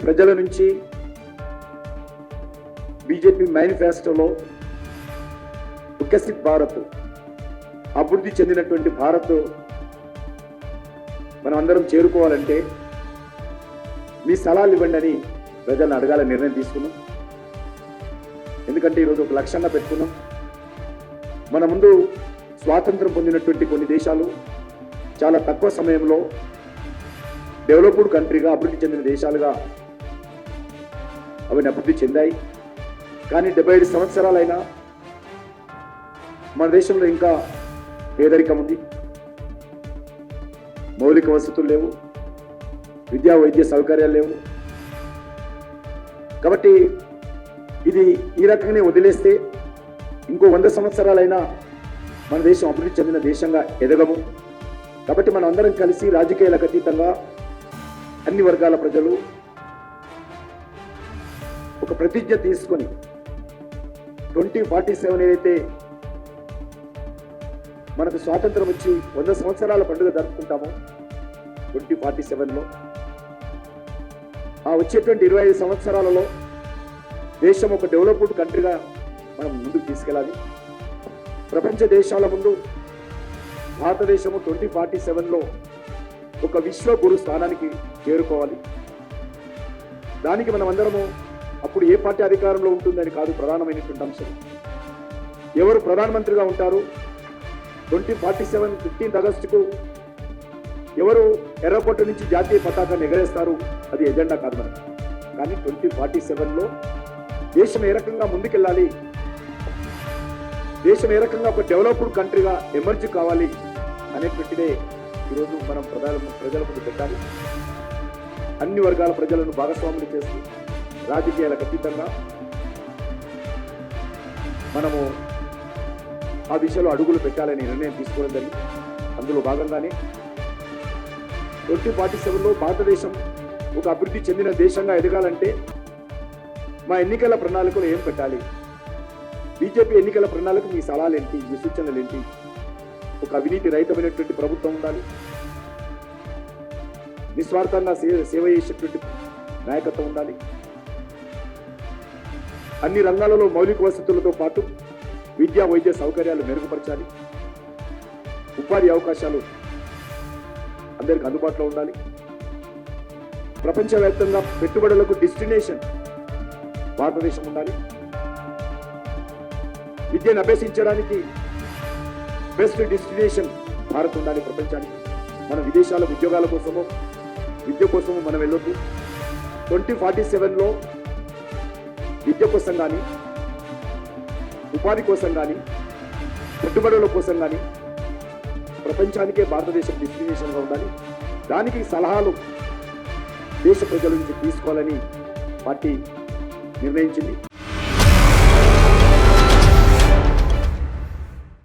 ప్రజల నుంచి బీజేపీ మేనిఫెస్టోలో వికసిత్ భారత్, అభివృద్ధి చెందినటువంటి భారత్ మనం అందరం చేరుకోవాలంటే మీ సలహాలు ఇవ్వండి అని ప్రజలను అడగాలని నిర్ణయం తీసుకున్నాం. ఎందుకంటే ఈరోజు ఒక లక్ష్యంగా పెట్టుకున్నాం. మన ముందు స్వాతంత్రం పొందినటువంటి కొన్ని దేశాలు చాలా తక్కువ సమయంలో డెవలప్డ్ కంట్రీగా, అభివృద్ధి చెందిన దేశాలుగా అవన్నీ అభివృద్ధి చెందాయి. కానీ 75 సంవత్సరాలైనా మన దేశంలో ఇంకా పేదరికం ఉంది, మౌలిక వసతులు లేవు, విద్యా వైద్య సౌకర్యాలు లేవు. కాబట్టి ఇది ఈ రకంగానే వదిలేస్తే ఇంకో 100 సంవత్సరాలైనా మన దేశం అభివృద్ధి చెందిన దేశంగా ఎదగము. కాబట్టి మనం అందరం కలిసి రాజకీయాలకు అతీతంగా అన్ని వర్గాల ప్రజలు ఒక ప్రతిజ్ఞ తీసుకొని 2047 ఏదైతే మనకు స్వాతంత్రం వచ్చి 100 సంవత్సరాల పండుగ జరుపుకుంటామో 2047లో ఆ వచ్చేటువంటి 25 సంవత్సరాలలో దేశం ఒక డెవలప్డ్ కంట్రీగా మనం ముందుకు తీసుకెళ్ళాలి. ప్రపంచ దేశాల ముందు భారతదేశము 2047లో ఒక విశ్వ గురు స్థానానికి చేరుకోవాలి. దానికి మనం అందరము అప్పుడు ఏ పార్టీ అధికారంలో ఉంటుందని కాదు ప్రధానమైనటువంటి అంశం. ఎవరు ప్రధానమంత్రిగా ఉంటారు, 2047 15 ఆగస్టుకు ఎవరు ఎర్రకోట నుంచి జాతీయ పతాకాన్ని ఎగరేస్తారు, అది ఎజెండా కాదు మనకు. కానీ 2047లో దేశం ఏ రకంగా ముందుకెళ్ళాలి, దేశం ఏ రకంగా ఒక డెవలప్డ్ కంట్రీగా ఎమర్జ్ కావాలి అనేటువంటిదే ఈరోజు మనం ప్రజల ముందు పెట్టాలి. అన్ని వర్గాల ప్రజలను భాగస్వాములు చేస్తూ రాజకీయాలకు అతీతంగా మనము ఆ దిశలో అడుగులు పెట్టాలని నిర్ణయం తీసుకోవడం జరిగింది. అందులో భాగంగానే 2047లో భారతదేశం ఒక అభివృద్ధి చెందిన దేశంగా ఎదగాలంటే మా ఎన్నికల ప్రణాళికలు ఏం పెట్టాలి, బీజేపీ ఎన్నికల ప్రణాళిక మీ సలహాలు ఏంటి, మీ సూచనలు ఏంటి, ఒక అవినీతి రహితమైనటువంటి ప్రభుత్వం ఉండాలి, నిస్వార్థంగా సేవ చేసేటువంటి నాయకత్వం ఉండాలి, అన్ని రంగాలలో మౌలిక వసతులతో పాటు విద్యా వైద్య సౌకర్యాలు మెరుగుపరచాలి, ఉపాధి అవకాశాలు అందరికి అందుబాటులో ఉండాలి, ప్రపంచవ్యాప్తంగా పెట్టుబడులకు డెస్టినేషన్ భారతదేశం ఉండాలి, విద్యను అభ్యసించడానికి బెస్ట్ డెస్టినేషన్ భారత్ ఉండాలి ప్రపంచానికి. మన విదేశాల ఉద్యోగాల కోసమో విద్య కోసమో మనం వెళ్ళొద్దు. 2047లో విద్య కోసం కానీ, ఉపాధి కోసం కానీ, పెట్టుబడుల కోసం కానీ ప్రపంచానికే భారతదేశం డెస్టినేషన్గా ఉండాలి. దానికి సలహాలు దేశ ప్రజల నుంచి తీసుకోవాలని పార్టీ నిర్ణయించింది.